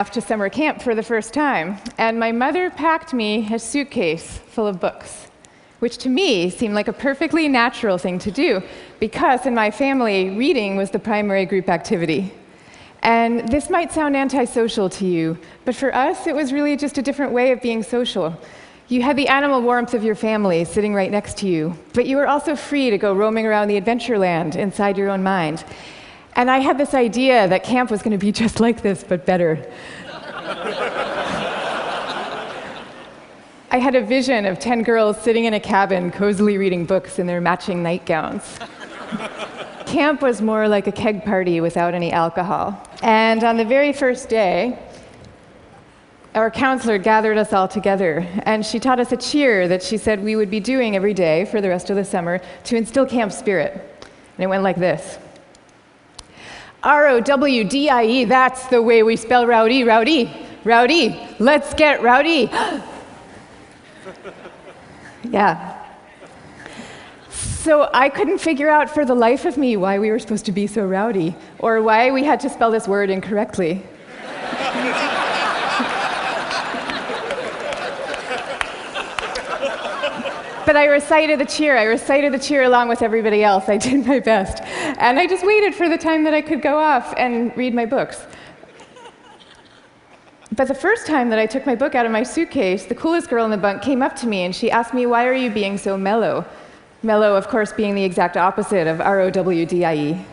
Off to summer camp for the first time, and my mother packed me a suitcase full of books, which to me seemed like a perfectly natural thing to do, because in my family, reading was the primary group activity. And this might sound antisocial to you, but for us, it was really just a different way of being social. You had the animal warmth of your family sitting right next to you, but you were also free to go roaming around the adventure land inside your own mind. And I had this idea that camp was going to be just like this, but better. I had a vision of 10 girls sitting in a cabin, cozily reading books in their matching nightgowns. Camp was more like a keg party without any alcohol. And on the very first day, our counselor gathered us all together, and she taught us a cheer that she said we would be doing every day for the rest of the summer to instill camp spirit. And it went like this. R-O-W-D-I-E, that's the way we spell rowdy, rowdy, rowdy. Let's get rowdy. Yeah. So I couldn't figure out for the life of me why we were supposed to be so rowdy, or why we had to spell this word incorrectly. But I recited the cheer along with everybody else. I did my best. And I just waited for the time that I could go off and read my books. But the first time that I took my book out of my suitcase, the coolest girl in the bunk came up to me and she asked me, "Why are you being so mellow?" Mellow, of course, being the exact opposite of R-O-W-D-I-E.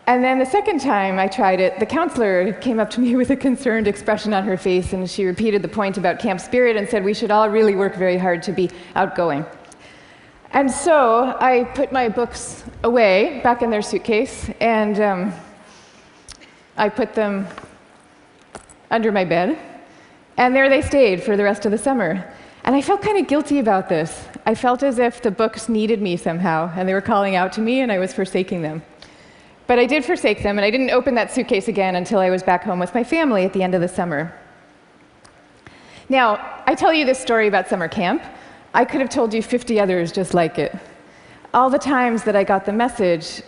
And then the second time I tried it, the counselor came up to me with a concerned expression on her face, and she repeated the point about camp spirit and said we should all really work very hard to be outgoing. And so I put my books away, back in their suitcase, and I put them under my bed, and there they stayed for the rest of the summer. And I felt kind of guilty about this. I felt as if the books needed me somehow, and they were calling out to me, and I was forsaking them. But I did forsake them, and I didn't open that suitcase again until I was back home with my family at the end of the summer. Now, I tell you this story about summer camp. I could have told you 50 others just like it. All the times that I got the message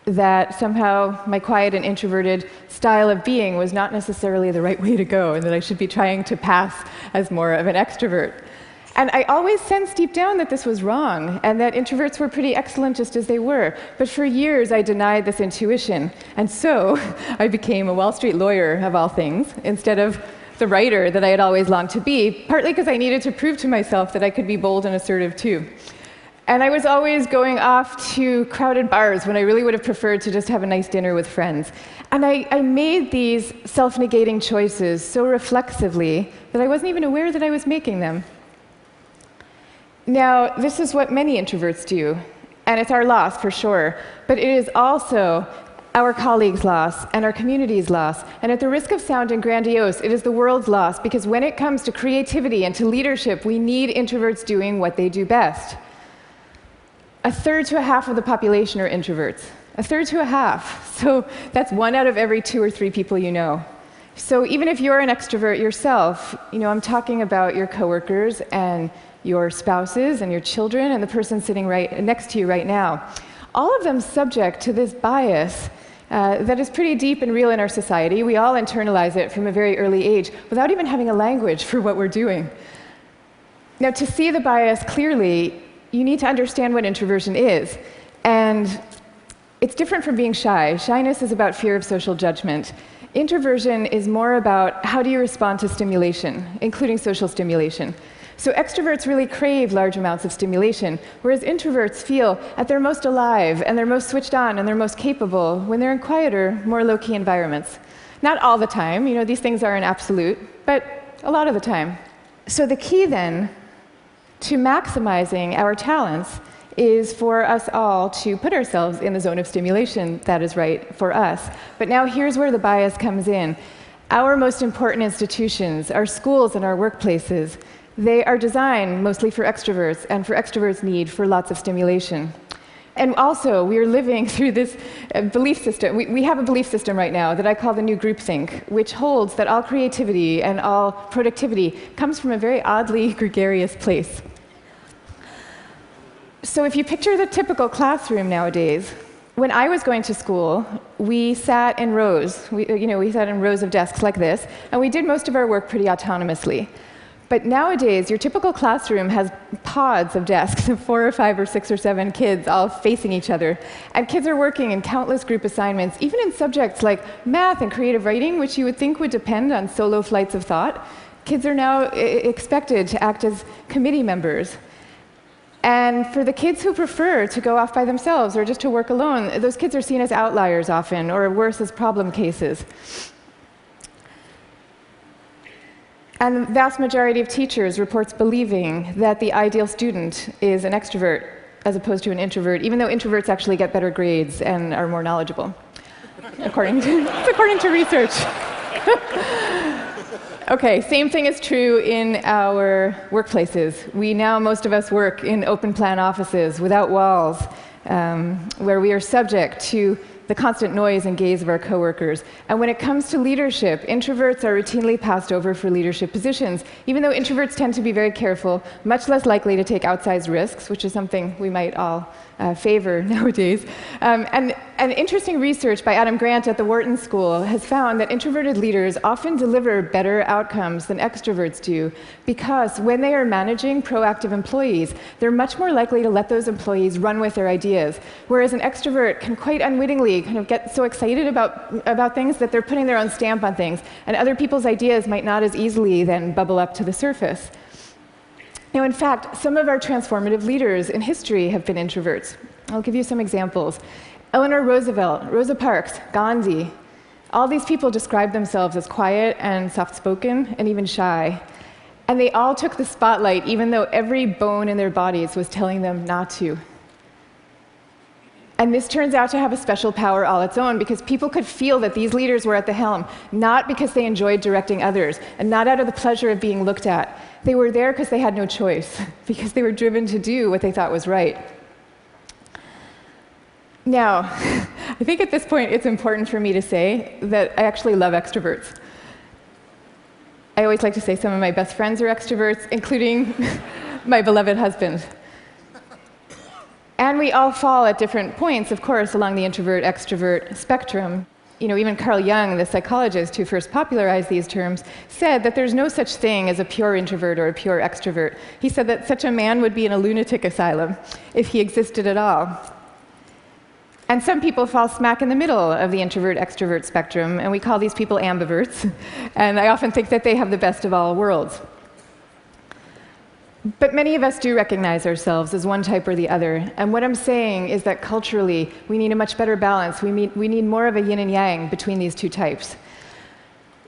that somehow my quiet and introverted style of being was not necessarily the right way to go, and that I should be trying to pass as more of an extrovert. And I always sensed deep down that this was wrong, and that introverts were pretty excellent just as they were. But for years, I denied this intuition. And so I became a Wall Street lawyer, of all things, instead of the writer that I had always longed to be, partly because I needed to prove to myself that I could be bold and assertive too. And I was always going off to crowded bars when I really would have preferred to just have a nice dinner with friends. And I made these self-negating choices so reflexively that I wasn't even aware that I was making them. Now, this is what many introverts do, and it's our loss for sure, but it is also our colleagues' loss and our community's loss, and at the risk of sounding grandiose, it is the world's loss, because when it comes to creativity and to leadership, we need introverts doing what they do best. A third to a half of the population are introverts. A third to a half. So that's 1 out of every 2 or 3 people you know. So even if you're an extrovert yourself, I'm talking about your coworkers and your spouses and your children and the person sitting right next to you right now. All of them subject to this bias that is pretty deep and real in our society. We all internalize it from a very early age without even having a language for what we're doing. Now, to see the bias clearly, you need to understand what introversion is. And it's different from being shy. Shyness is about fear of social judgment. Introversion is more about how do you respond to stimulation, including social stimulation. So extroverts really crave large amounts of stimulation, whereas introverts feel at their most alive and they're most switched on and they're most capable when they're in quieter, more low-key environments. Not all the time, these things are an absolute, but a lot of the time. So the key then to maximizing our talents is for us all to put ourselves in the zone of stimulation that is right for us. But now here's where the bias comes in. Our most important institutions, our schools and our workplaces, they are designed mostly for extroverts and for extroverts' need for lots of stimulation. And also, we are living through this belief system. We have a belief system right now that I call the new groupthink, which holds that all creativity and all productivity comes from a very oddly gregarious place. So if you picture the typical classroom nowadays, When I was going to school, we sat in rows. We sat in rows of desks like this, and we did most of our work pretty autonomously. But nowadays, your typical classroom has pods of desks of 4 or 5 or 6 or 7 kids all facing each other. And kids are working in countless group assignments, even in subjects like math and creative writing, which you would think would depend on solo flights of thought. Kids are now expected to act as committee members. And for the kids who prefer to go off by themselves or just to work alone, those kids are seen as outliers often, or worse, as problem cases. And the vast majority of teachers reports believing that the ideal student is an extrovert as opposed to an introvert, even though introverts actually get better grades and are more knowledgeable, according to research. Okay, same thing is true in our workplaces. Most of us work in open-plan offices without walls, where we are subject to the constant noise and gaze of our coworkers. And when it comes to leadership, introverts are routinely passed over for leadership positions, even though introverts tend to be very careful, much less likely to take outsized risks, which is something we might all favor nowadays. And interesting research by Adam Grant at the Wharton School has found that introverted leaders often deliver better outcomes than extroverts do, because when they are managing proactive employees, they're much more likely to let those employees run with their ideas, whereas an extrovert can quite unwittingly kind of get so excited about things that they're putting their own stamp on things, and other people's ideas might not as easily then bubble up to the surface. Now, in fact, some of our transformative leaders in history have been introverts. I'll give you some examples. Eleanor Roosevelt, Rosa Parks, Gandhi. All these people describe themselves as quiet and soft-spoken and even shy. And they all took the spotlight, even though every bone in their bodies was telling them not to. And this turns out to have a special power all its own, because people could feel that these leaders were at the helm, not because they enjoyed directing others, and not out of the pleasure of being looked at. They were there because they had no choice, because they were driven to do what they thought was right. Now, I think at this point it's important for me to say that I actually love extroverts. I always like to say some of my best friends are extroverts, including my beloved husband. And we all fall at different points, of course, along the introvert-extrovert spectrum. Even Carl Jung, the psychologist who first popularized these terms, said that there's no such thing as a pure introvert or a pure extrovert. He said that such a man would be in a lunatic asylum if he existed at all. And some people fall smack in the middle of the introvert-extrovert spectrum, and we call these people ambiverts. And I often think that they have the best of all worlds. But many of us do recognize ourselves as one type or the other. And what I'm saying is that culturally, we need a much better balance. We need more of a yin and yang between these two types.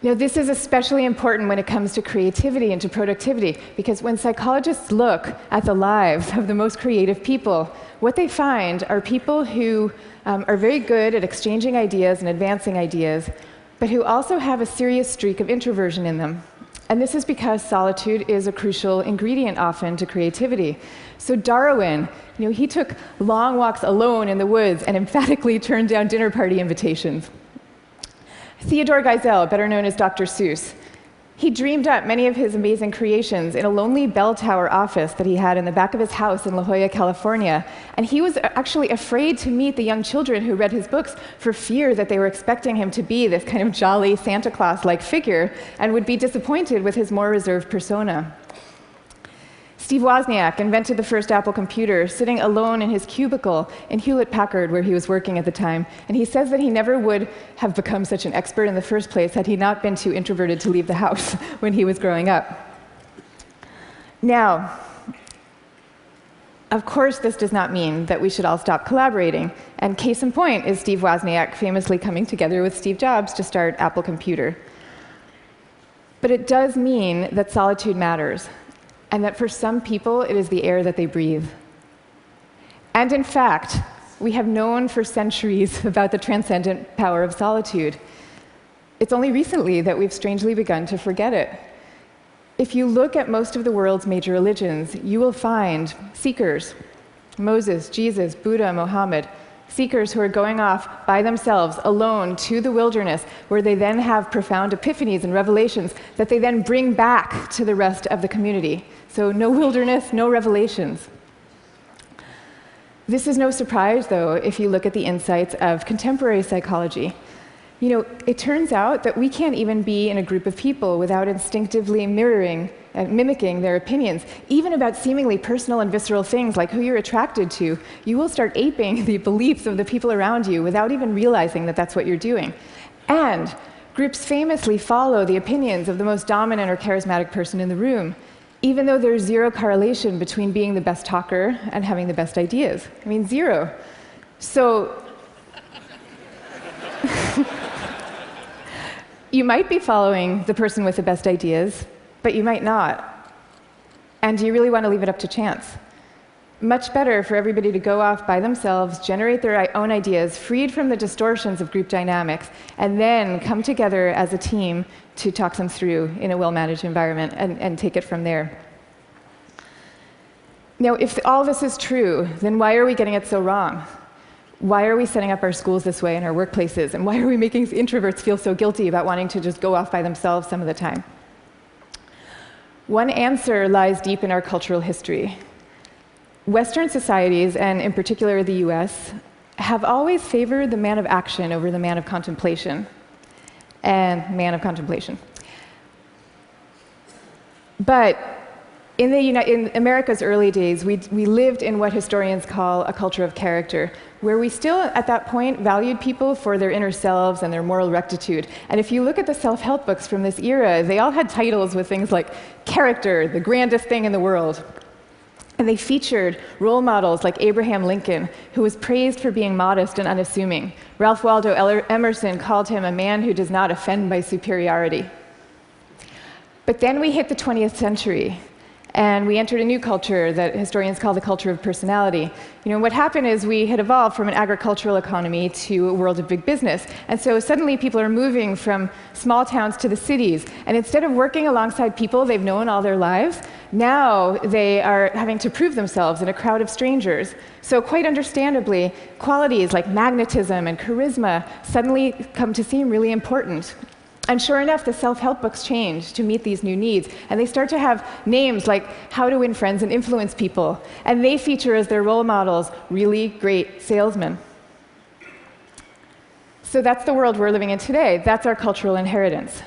Now, this is especially important when it comes to creativity and to productivity, because when psychologists look at the lives of the most creative people, what they find are people who are very good at exchanging ideas and advancing ideas, but who also have a serious streak of introversion in them. And this is because solitude is a crucial ingredient often to creativity. So Darwin, he took long walks alone in the woods and emphatically turned down dinner party invitations. Theodore Geisel, better known as Dr. Seuss, he dreamed up many of his amazing creations in a lonely bell tower office that he had in the back of his house in La Jolla, California. And he was actually afraid to meet the young children who read his books for fear that they were expecting him to be this kind of jolly Santa Claus-like figure and would be disappointed with his more reserved persona. Steve Wozniak invented the first Apple computer, sitting alone in his cubicle in Hewlett-Packard, where he was working at the time. And he says that he never would have become such an expert in the first place had he not been too introverted to leave the house when he was growing up. Now, of course, this does not mean that we should all stop collaborating. And case in point is Steve Wozniak famously coming together with Steve Jobs to start Apple Computer. But it does mean that solitude matters, and that for some people, it is the air that they breathe. And in fact, we have known for centuries about the transcendent power of solitude. It's only recently that we've strangely begun to forget it. If you look at most of the world's major religions, you will find seekers, Moses, Jesus, Buddha, Mohammed, seekers who are going off by themselves, alone, to the wilderness, where they then have profound epiphanies and revelations that they then bring back to the rest of the community. So no wilderness, no revelations. This is no surprise, though, if you look at the insights of contemporary psychology. It turns out that we can't even be in a group of people without instinctively mirroring and mimicking their opinions, even about seemingly personal and visceral things like who you're attracted to. You will start aping the beliefs of the people around you without even realizing that that's what you're doing. And groups famously follow the opinions of the most dominant or charismatic person in the room, even though there's zero correlation between being the best talker and having the best ideas. I mean, zero. So you might be following the person with the best ideas, but you might not. And do you really want to leave it up to chance? Much better for everybody to go off by themselves, generate their own ideas, freed from the distortions of group dynamics, and then come together as a team to talk them through in a well-managed environment and take it from there. Now, if all this is true, then why are we getting it so wrong? Why are we setting up our schools this way and our workplaces? And why are we making introverts feel so guilty about wanting to just go off by themselves some of the time? One answer lies deep in our cultural history. Western societies, and in particular the US, have always favored the man of action over the man of contemplation. And man of contemplation. But in America's early days, we lived in what historians call a culture of character, where we still, at that point, valued people for their inner selves and their moral rectitude. And if you look at the self-help books from this era, they all had titles with things like character, the grandest thing in the world. And they featured role models like Abraham Lincoln, who was praised for being modest and unassuming. Ralph Waldo Emerson called him a man who does not offend by superiority. But then we hit the 20th century, and we entered a new culture that historians call the culture of personality. What happened is we had evolved from an agricultural economy to a world of big business. And so suddenly people are moving from small towns to the cities. And instead of working alongside people they've known all their lives, now they are having to prove themselves in a crowd of strangers. So quite understandably, qualities like magnetism and charisma suddenly come to seem really important. And sure enough, the self-help books change to meet these new needs. And they start to have names like How to Win Friends and Influence People. And they feature as their role models really great salesmen. So that's the world we're living in today. That's our cultural inheritance.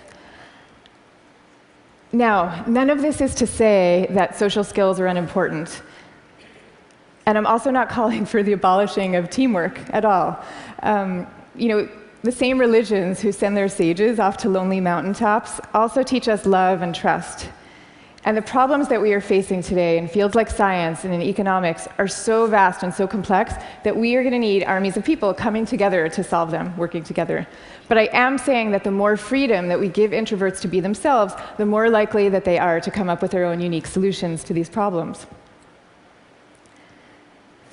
Now, none of this is to say that social skills are unimportant. And I'm also not calling for the abolishing of teamwork at all. The same religions who send their sages off to lonely mountaintops also teach us love and trust. And the problems that we are facing today in fields like science and in economics are so vast and so complex that we are going to need armies of people coming together to solve them, working together. But I am saying that the more freedom that we give introverts to be themselves, the more likely that they are to come up with their own unique solutions to these problems.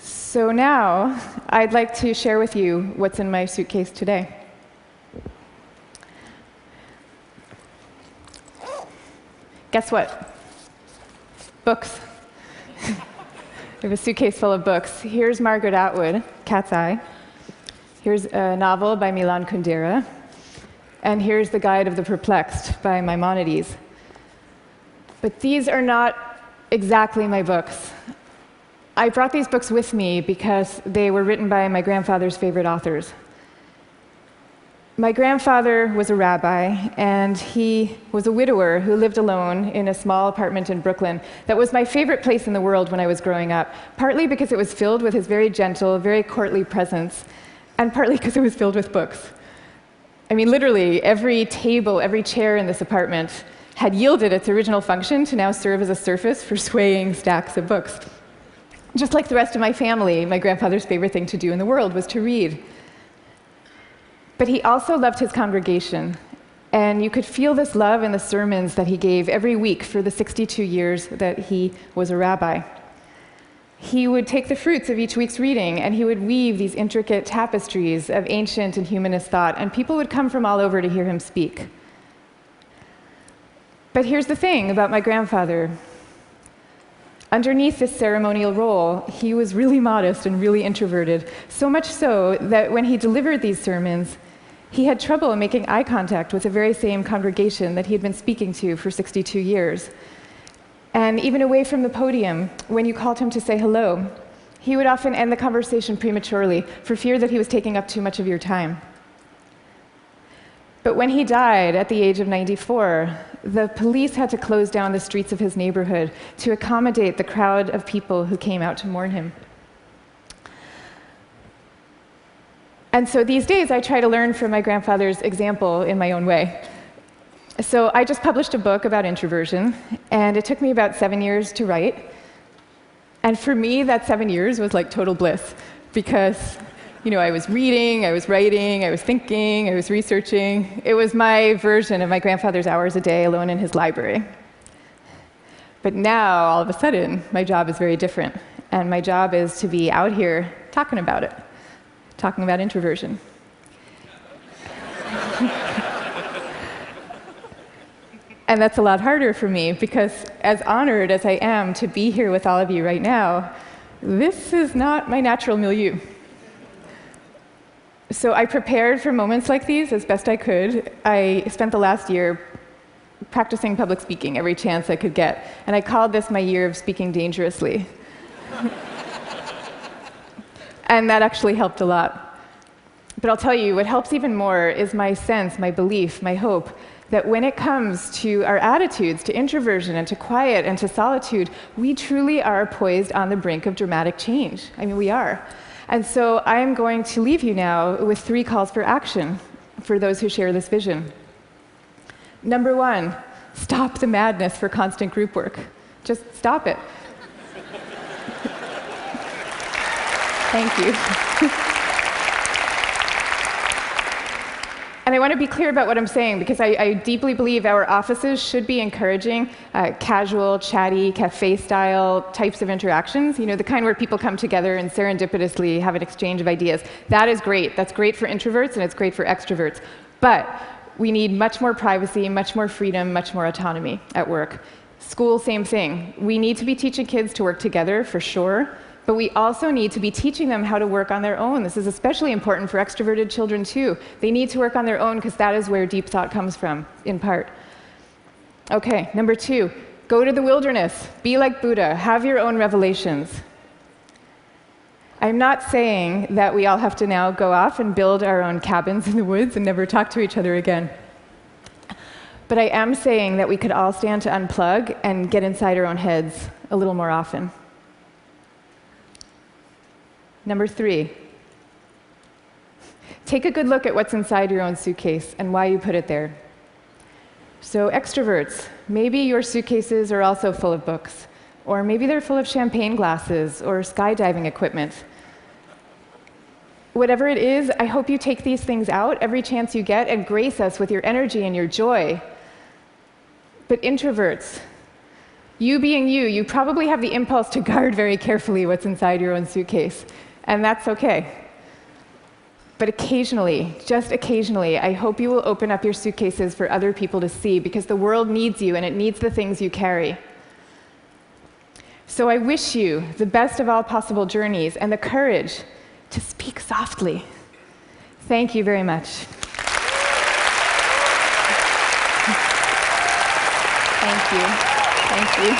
So now, I'd like to share with you what's in my suitcase today. Guess what? Books. I have a suitcase full of books. Here's Margaret Atwood, Cat's Eye. Here's a novel by Milan Kundera. And here's The Guide of the Perplexed by Maimonides. But these are not exactly my books. I brought these books with me because they were written by my grandfather's favorite authors. My grandfather was a rabbi, and he was a widower who lived alone in a small apartment in Brooklyn that was my favorite place in the world when I was growing up, partly because it was filled with his very gentle, very courtly presence, and partly because it was filled with books. I mean, literally, every table, every chair in this apartment had yielded its original function to now serve as a surface for swaying stacks of books. Just like the rest of my family, my grandfather's favorite thing to do in the world was to read. But he also loved his congregation, and you could feel this love in the sermons that he gave every week for the 62 years that he was a rabbi. He would take the fruits of each week's reading, and he would weave these intricate tapestries of ancient and humanist thought, and people would come from all over to hear him speak. But here's the thing about my grandfather. Underneath this ceremonial role, he was really modest and really introverted, so much so that when he delivered these sermons, he had trouble making eye contact with the very same congregation that he had been speaking to for 62 years. And even away from the podium, when you called him to say hello, He would often end the conversation prematurely for fear that he was taking up too much of your time. But when he died at the age of 94, the police had to close down the streets of his neighborhood to accommodate the crowd of people who came out to mourn him. And so these days, I try to learn from my grandfather's example in my own way. So I just published a book about introversion, and it took me about 7 years to write. And for me, that 7 years was like total bliss, because I was reading, I was writing, I was thinking, I was researching. It was my version of my grandfather's hours a day alone in his library. But now, all of a sudden, my job is very different. And my job is to be out here talking about it, talking about introversion. And that's a lot harder for me, because as honored as I am to be here with all of you right now, this is not my natural milieu. So I prepared for moments like these as best I could. I spent the last year practicing public speaking every chance I could get, and I called this my year of speaking dangerously. And that actually helped a lot. But I'll tell you, what helps even more is my sense, my belief, my hope, that when it comes to our attitudes to introversion and to quiet and to solitude, we truly are poised on the brink of dramatic change. I mean, we are. And so I am going to leave you now with 3 calls for action for those who share this vision. Number 1, stop the madness for constant group work. Just stop it. Thank you. And I want to be clear about what I'm saying, because I deeply believe our offices should be encouraging casual, chatty, cafe-style types of interactions, the kind where people come together and serendipitously have an exchange of ideas. That is great. That's great for introverts, and it's great for extroverts. But we need much more privacy, much more freedom, much more autonomy at work. School, same thing. We need to be teaching kids to work together, for sure. But we also need to be teaching them how to work on their own. This is especially important for extroverted children, too. They need to work on their own, because that is where deep thought comes from, in part. Okay, number 2, go to the wilderness. Be like Buddha. Have your own revelations. I'm not saying that we all have to now go off and build our own cabins in the woods and never talk to each other again. But I am saying that we could all stand to unplug and get inside our own heads a little more often. Number 3, take a good look at what's inside your own suitcase and why you put it there. So extroverts, maybe your suitcases are also full of books, or maybe they're full of champagne glasses or skydiving equipment. Whatever it is, I hope you take these things out every chance you get and grace us with your energy and your joy. But introverts, you being you probably have the impulse to guard very carefully what's inside your own suitcase. And that's okay. But occasionally, just occasionally, I hope you will open up your suitcases for other people to see, because the world needs you and it needs the things you carry. So I wish you the best of all possible journeys and the courage to speak softly. Thank you very much. Thank you. Thank you.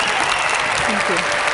Thank you.